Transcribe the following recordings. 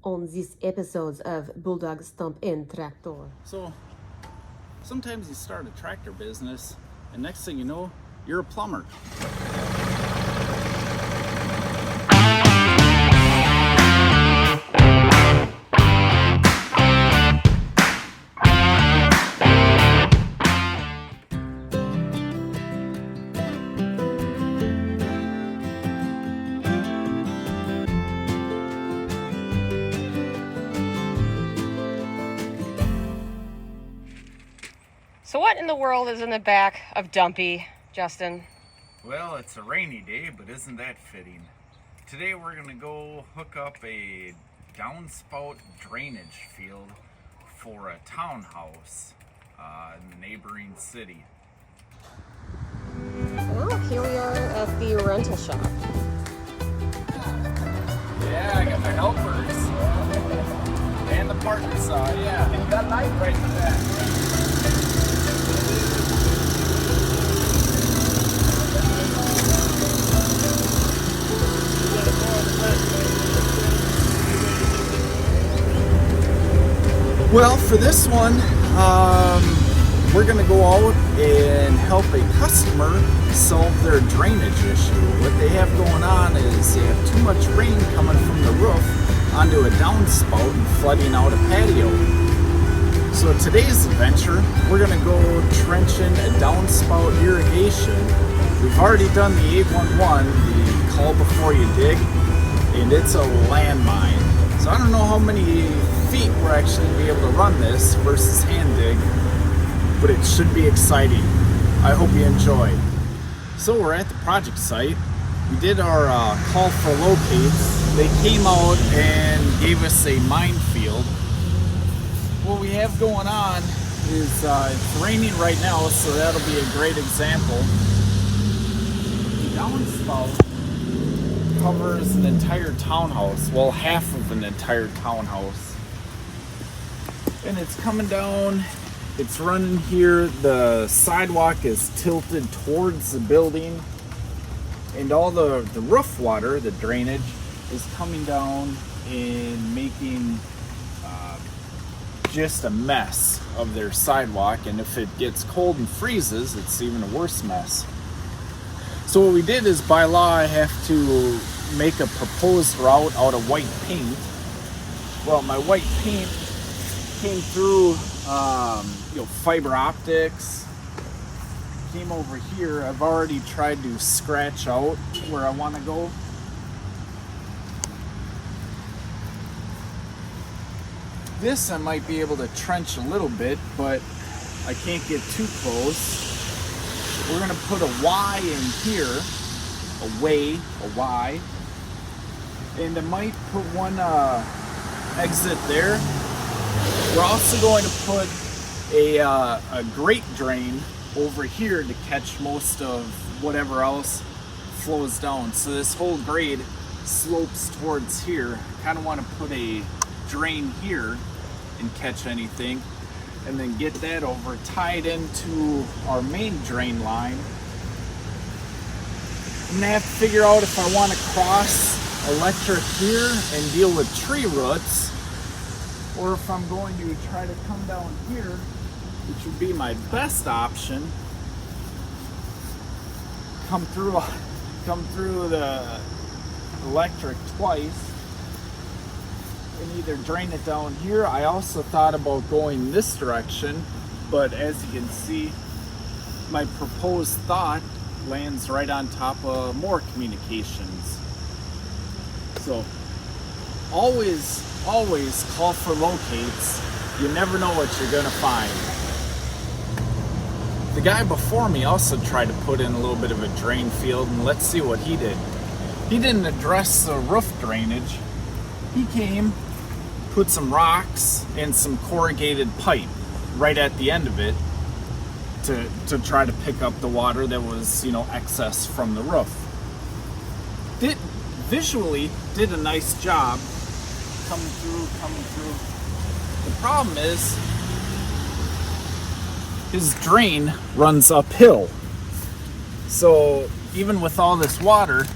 on these episodes of Bulldog Tractor. So sometimes you start a tractor business and next thing you know, you're a plumber. So what in the world is in the back of Dumpy, Justin? Well, it's a rainy day, but isn't that fitting? Today we're gonna go hook up a downspout drainage field for a townhouse in the neighboring city. Well, here we are at the rental shop. Yeah, I got my helpers. And the partner saw, yeah. And that light right in the back. Well, for this one, we're going to go out and help a customer solve their drainage issue. What they have going on is they have too much rain coming from the roof onto a downspout and flooding out a patio. So today's adventure, we're going to go trenching a downspout irrigation. We've already done the 811, the call before you dig, and it's a landmine. So I don't know how many feet we're actually going to be able to run this versus hand dig, but it should be exciting. I hope you enjoy. So we're at the project site. We did our call for locates. They came out and gave us a minefield. What we have going on is it's raining right now, so that'll be a great example. The downspout covers an entire townhouse, well, half of an entire townhouse. And it's coming down, it's running here, the sidewalk is tilted towards the building, and all the roof water, the drainage, is coming down and making just a mess of their sidewalk, and if it gets cold and freezes, it's even a worse mess. So what we did is, by law, I have to make a proposed route out of white paint. Well, my white paint came through, fiber optics, came over here. I've already tried to scratch out where I want to go. This I might be able to trench a little bit, but I can't get too close. We're going to put a Y in here, a Y, and I might put one exit there. We're also going to put a grate drain over here to catch most of whatever else flows down. So this whole grade slopes towards here. I kind of want to put a drain here and catch anything, and then get that over tied into our main drain line. I'm gonna have to figure out if I want to cross electric here and deal with tree roots, or if I'm going to try to come down here, which would be my best option, come through the electric twice and either drain it down here. I also thought about going this direction, but as you can see, my proposed thought lands right on top of more communications. So always call for locates. You never know what you're gonna find. The guy before me also tried to put in a little bit of a drain field, and let's see what he did. He didn't address the roof drainage. He came, put some rocks and some corrugated pipe right at the end of it to try to pick up the water that was, excess from the roof. Visually did a nice job coming through. The problem is his drain runs uphill. So even with all this water,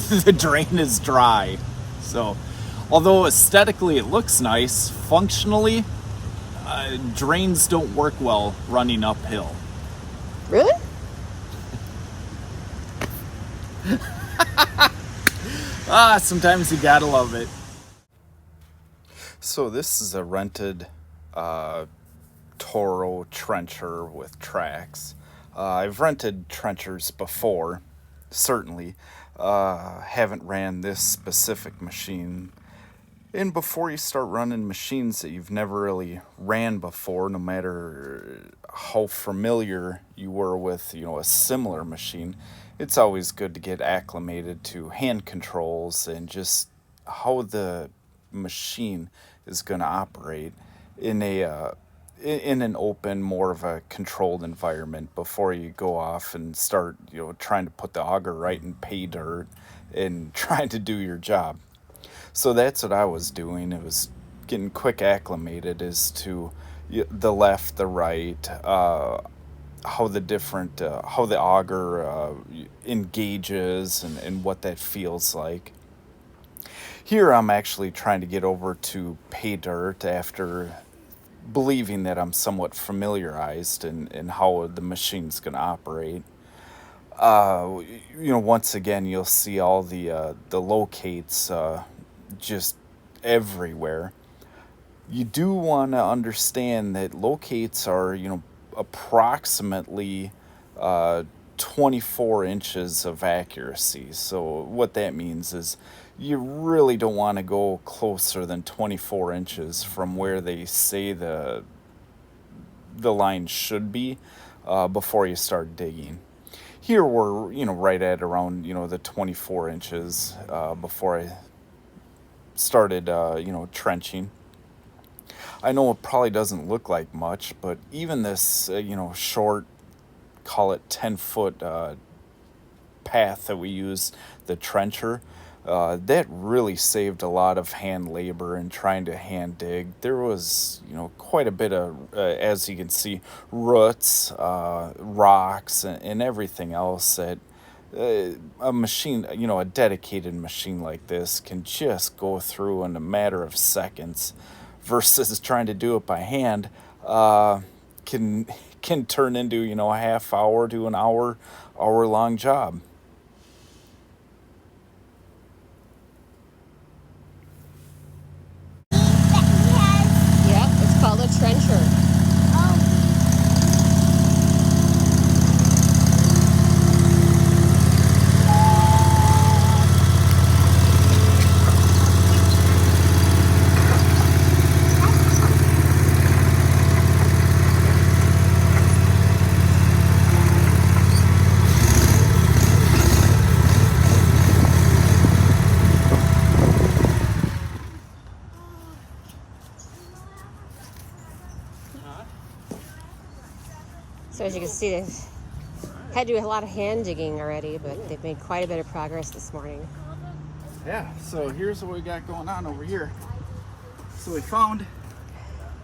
the drain is dry. So, although aesthetically it looks nice, functionally, drains don't work well running uphill. Really? Sometimes you gotta love it. So this is a rented Toro trencher with tracks. I've rented trenchers before, certainly. Haven't ran this specific machine. And before you start running machines that you've never really ran before, no matter how familiar you were with, a similar machine, it's always good to get acclimated to hand controls and just how the machine is going to operate in an open, more of a controlled environment before you go off and start, trying to put the auger right in pay dirt and trying to do your job. So that's what I was doing. It was getting quick acclimated as to the left, the right, how the auger engages and what that feels like. Here I'm actually trying to get over to pay dirt after believing that I'm somewhat familiarized in how the machine's going to operate. Once again, you'll see all the locates just everywhere. You do want to understand that locates are, approximately 24 inches of accuracy. So what that means is you really don't want to go closer than 24 inches from where they say the line should be before you start digging. Here we're, right at around, the 24 inches before I started, trenching. I know it probably doesn't look like much, but even this, short, call it 10-foot path that we use, the trencher, that really saved a lot of hand labor in trying to hand dig. There was, quite a bit of, as you can see, roots, rocks, and everything else that a machine, a dedicated machine like this can just go through in a matter of seconds, versus trying to do it by hand can turn into, a half hour to an hour long job. Yep, it's called a trencher. So as you can see, they've had to do a lot of hand digging already, but they've made quite a bit of progress this morning. Yeah, so here's what we got going on over here. So we found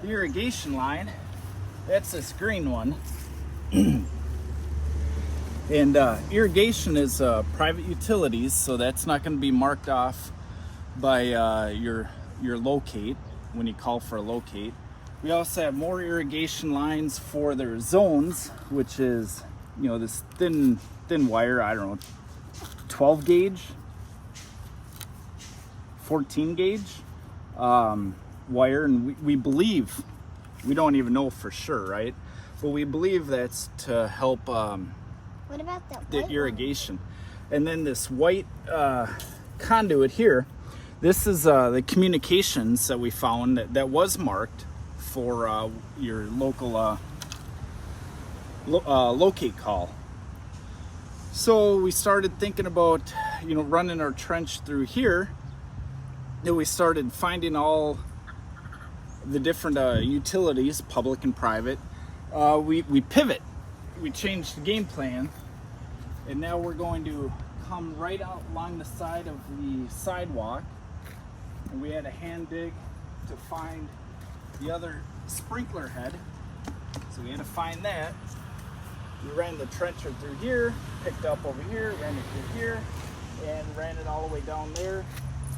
the irrigation line. That's this green one. And irrigation is private utilities, so that's not going to be marked off by your locate when you call for a locate. We also have more irrigation lines for their zones, which is, this thin wire, I don't know, 12 gauge, 14 gauge wire. And we believe, we don't even know for sure, right? But we believe that's to help what about the irrigation. And then this white conduit here, this is the communications that we found that was marked for your local locate call. So we started thinking about, running our trench through here. Then we started finding all the different utilities, public and private. We pivot. We changed the game plan, and now we're going to come right out along the side of the sidewalk. And we had a hand dig to find the other sprinkler head, so we had to find that. We ran the trencher through here, picked up over here, ran it through here, and ran it all the way down there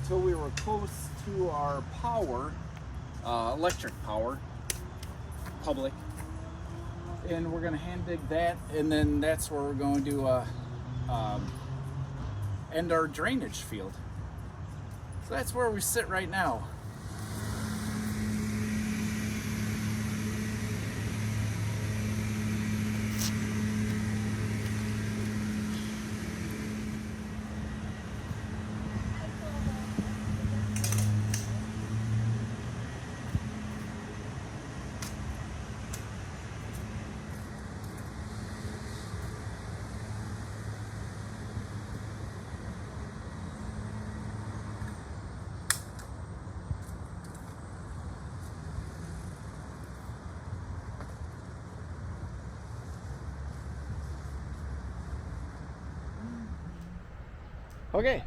till we were close to our power, electric power, public. And we're gonna hand dig that, and then that's where we're going to end our drainage field. So that's where we sit right now. Okay,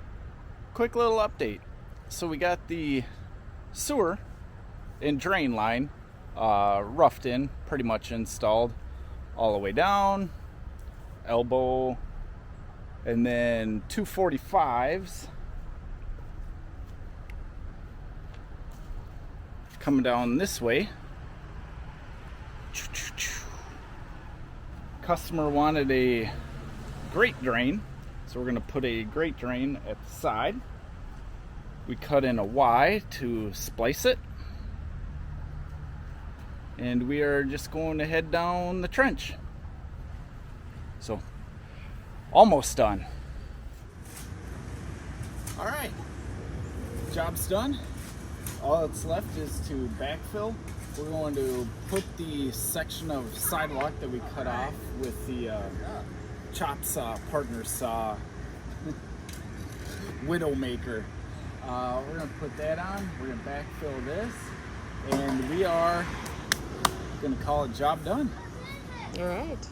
quick little update. So we got the sewer and drain line roughed in, pretty much installed all the way down, elbow, and then 245s coming down this way. Customer wanted a grate drain. So we're going to put a grate drain at the side. We cut in a Y to splice it. And we are just going to head down the trench. So, almost done. Alright, job's done. All that's left is to backfill. We're going to put the section of sidewalk that we cut off with the chop saw, partner saw, Widowmaker. We're going to put that on. We're going to backfill this, and we are going to call it job done. All right.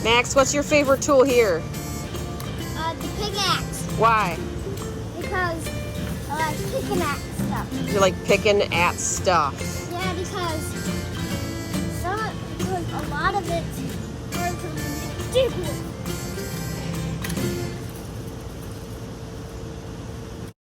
Max, what's your favorite tool here? The pickaxe. Why? Because I like picking at stuff. You like picking at stuff. Yeah, because a lot of it is ridiculous.